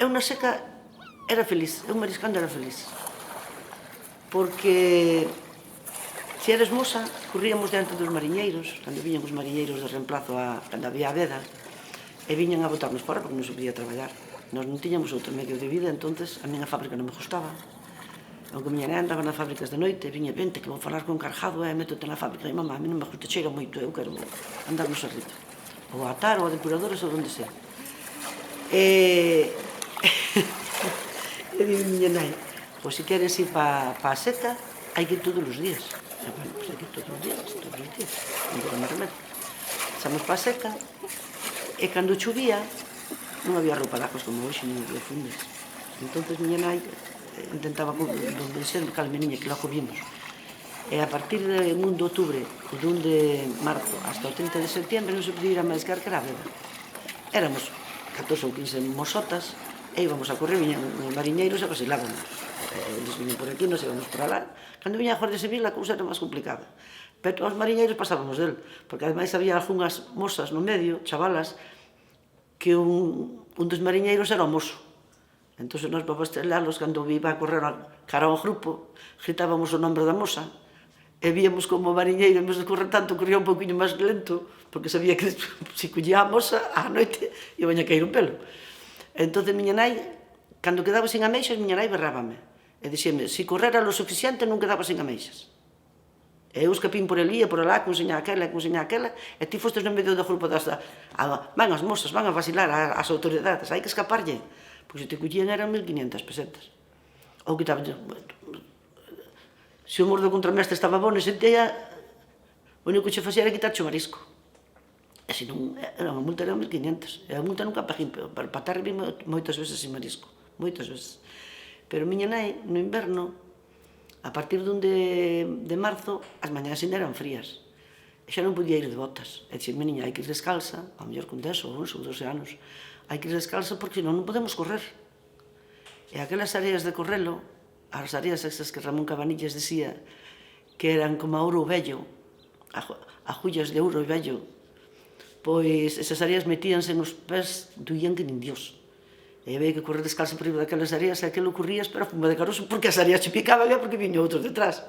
Eu na seca era feliz, eu mariscando era feliz. Porque se eres moza, corríamos diante dos mariñeiros, cando viñan os mariñeiros de reemplazo cando había a veda, e viñan a botarnos fora porque non se podía traballar. Nós non tiñamos outro medio de vida, entonces a minha fábrica non me gustaba. Aunque miña nena andaba nas fábricas de noite, viña, vente, que vou falar con encargado e métote na fábrica. E mamá, a mí non me gusta, cheira moito, eu quero andar no servizo. Ou a atar, ou a depuradores, ou onde sea. E digo miña nai, pois se queres ir pa a seca, hai que ir todos os días. E bueno, pois hai que ir todos os días. Non quero máis remedio. Xamos pa a seca, e cando chovía, non había roupa de aguas como hoxe, non había fundes. Entón, miña nai intentaba convencer cal meniña que logo vimos. E a partir de 1 de outubro, o 1 de marzo, hasta o 30 de septiembre, non se podía ir a mariscar que era a veda. Éramos 14 ou 15 mozotas, e íbamos a correr, viñan os mariñeiros e vacilábamos. Eles viñan por aquí, nos íbamos por alá. Cando viña a Guardia Civil, a cousa era máis complicada. Pero os mariñeiros pasábamos del, porque ademais había algunhas mozas no medio, chavalas, que un dos mariñeiros era o mozo. Entón, nós, para estrelarlos, cando iba a correr cara ao grupo, gritábamos o nombre da moza, e víamos como o mariñeiro, en vez de correr tanto, corría un pouquinho máis lento, porque sabía que se collía a moza, á noite, ia baña caer un pelo. Entón, miña nai, cando quedaba sin ameixas, miña nai berrábame. E dixeme, se correra lo suficiente, non quedaba sin ameixas. E eu escapín por ali e por alá, que enseña aquela, e ti fostes no medio do grupo das... Van as mozas, van a vacilar as autoridades, hai que escaparlle. Pois se te collían eran 1.500 pesetas. Ou quitaban... Se o mordo contramestre estaba bom nese día, o único que che facía era quitarche o marisco. E se non, a multa era 1.500. E a multa nunca paguei, para patar vi moitas veces sin marisco. Moitas veces. Pero miña nai, no inverno, a partir dun de marzo, as mañás ainda eran frías. E xa non podía ir de botas. E dixen, niña, hai que ir descalza, ao mellor con 10 ou 11 ou 12 anos. Hai que ir descalza porque senón non podemos correr. E aquelas areas de correlo, as areas esas que Ramón Cabanillas decía que eran como a ouro vello, agullas de ouro vello, pois esas areas metíanse nos pés, doían que nin Dios. E había que correr descalzo por riba daquelas areas, e aquilo corrías, pero fuma de caroso, porque as areas che picaban e porque viño outros detrás.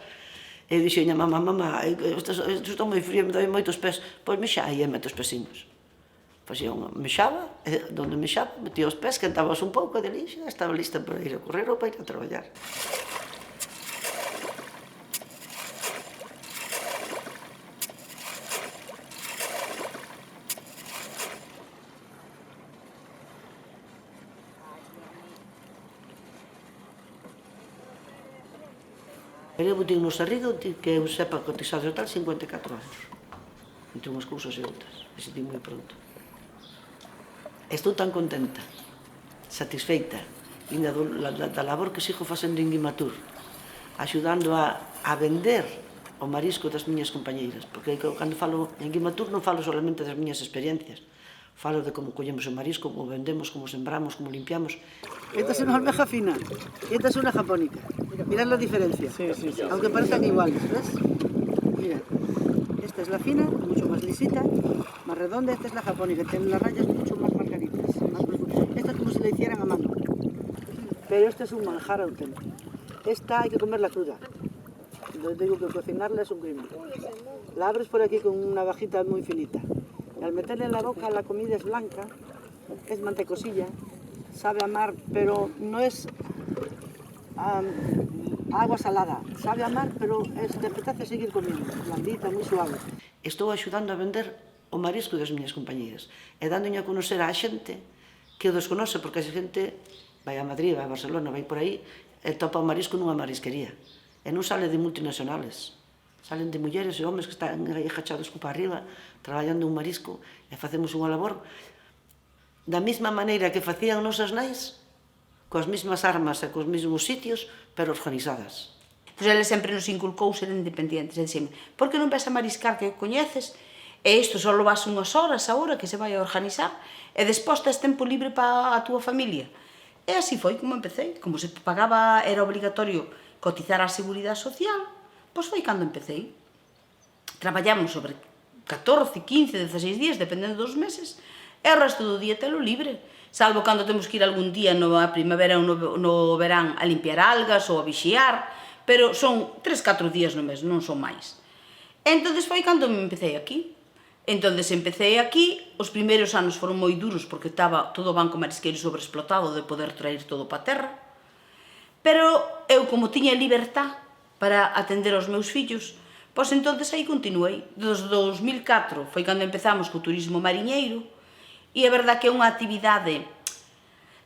E dixeña, mamá, isto está moi frío, me dá moitos pés. Pois mexa aí e mete os pesiños. Facía unha mexaba, e donde mexaba, metía os pés, cantabas un pouco, e dali xa estaba lista para ir a correr ou para ir a traballar. Eu botín no Sarrido que eu sepa cotizado total 54 anos. Entre unhas cousas e outras. E sentí moi pronto. Estou tan contenta, satisfeita, da labor que sigo facendo en Guimatur, axudando a vender o marisco das miñas compañeiras, porque cando falo en Guimatur non falo solamente das miñas experiencias, falo de como collemos o marisco, como vendemos, como sembramos, como limpiamos. Esta es unha almeja fina, y esta es una japónica. Mirad la diferencia, aunque parezcan iguales, ¿ves? Mira, esta es la fina, mucho más lisita, más redonda, esta es la japónica, tiene las rayas mucho más marcaditas, más profundas. Esta es como si la hicieran a mano, pero este es un manjar auténtico. Esta hay que comerla cruda. Les digo que cocinarla es un crimen. La abres por aquí con una vajita muy finita. Y al meterle en la boca la comida es blanca, es mantecosilla, sabe a mar, pero no es agua salada. Sabe a mar, pero te apetece seguir comiendo, blandita, moi suave. Estou axudando a vender o marisco das miñas compañeras e dándoña a conocer á xente que o desconoce, porque a xente vai a Madrid, vai a Barcelona, vai por aí e topa o marisco nunha marisquería. E non sale de multinacionales, salen de mulleres e homes que están aí achados copa arriba, traballando un marisco, e facemos unha labor da mesma maneira que facían nosas nais, coas mesmas armas e cos mesmos sitios, pero organizadas. Pois ele sempre nos inculcou ser independientes, e dixeme, por que non ves a mariscar que coñeces, e isto só vas unhas horas agora que se vai a organizar, e despois tes tempo libre para a túa familia. E así foi como empecé, como se pagaba, era obligatorio cotizar á Seguridade Social, pois foi cando empecé. Traballamos sobre 14, 15, 16 días, dependendo dos meses, e o resto do día telo libre. salvo cando temos que ir algún día na primavera ou no verán a limpiar algas ou a vixiar, pero son 3-4 días no mes, non son máis. Entonces foi cando me empecé aquí. Entonces empecé aquí, os primeiros anos foron moi duros porque estaba todo o banco marisqueiro sobreexplotado de poder traer todo para a terra, pero eu como tiña libertad para atender aos meus fillos, pois entonces aí continuei. Desde 2004 foi cando empezamos co turismo mariñeiro, e é verdad que é unha actividade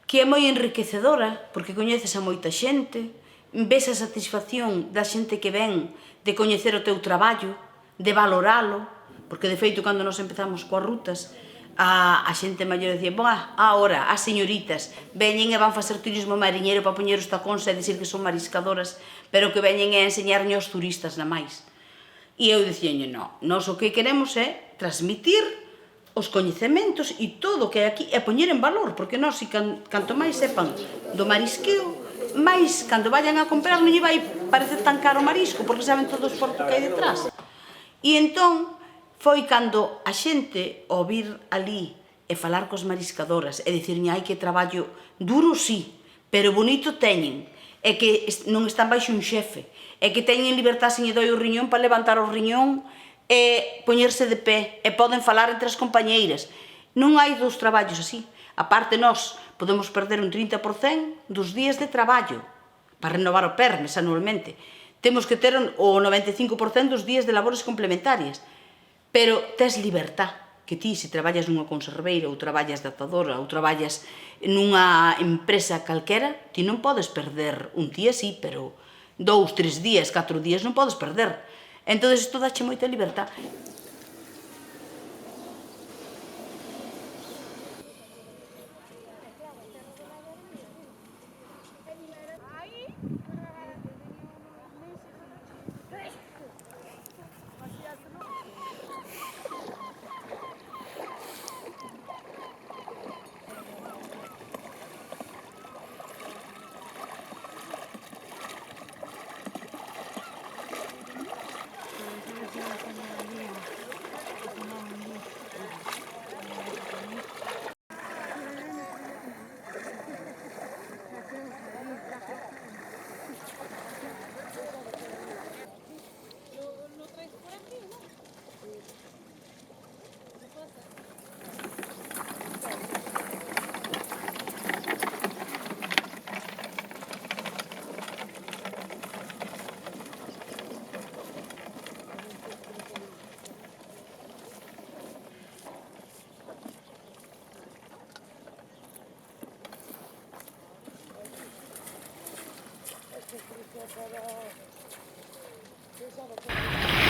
que é moi enriquecedora, porque coñeces a moita xente, ves a satisfacción da xente que ven de coñecer o teu traballo, de valoralo, porque de feito cando nos empezamos coas rutas, a xente maior dicía, ahora, as señoritas veñen e van facer turismo mariñeiro para poñer os tacóns e dicir que son mariscadoras, pero que veñen a enseñarñe aos turistas na máis. E eu dicíañe, non, nós o que queremos é transmitir os coñecementos e todo o que hai aquí é poñer en valor, porque nós, canto máis sepan do marisqueo, máis, cando vayan a comprar, non lle vai parecer tan caro o marisco, porque saben todo o esforzo que hai detrás. E entón, foi cando a xente, ao vir ali e falar cos mariscadoras e dicirme, ai, que traballo duro, sí, pero bonito teñen, e que non están baixo un xefe, e que teñen libertad se lle doi o riñón para levantar o riñón e poñerse de pé, e poden falar entre as compañeiras. Non hai dous traballos así. A parte, nós podemos perder un 30% dos días de traballo para renovar o PERMES anualmente. Temos que ter o 95% dos días de labores complementarias. Pero tes libertad, que ti, se traballas nunha conserveira, ou traballas de atadora, ou traballas nunha empresa calquera, ti non podes perder un día, sí, pero 2, 3 días, 4 días non podes perder. Entón, isto dache moita libertad. Para...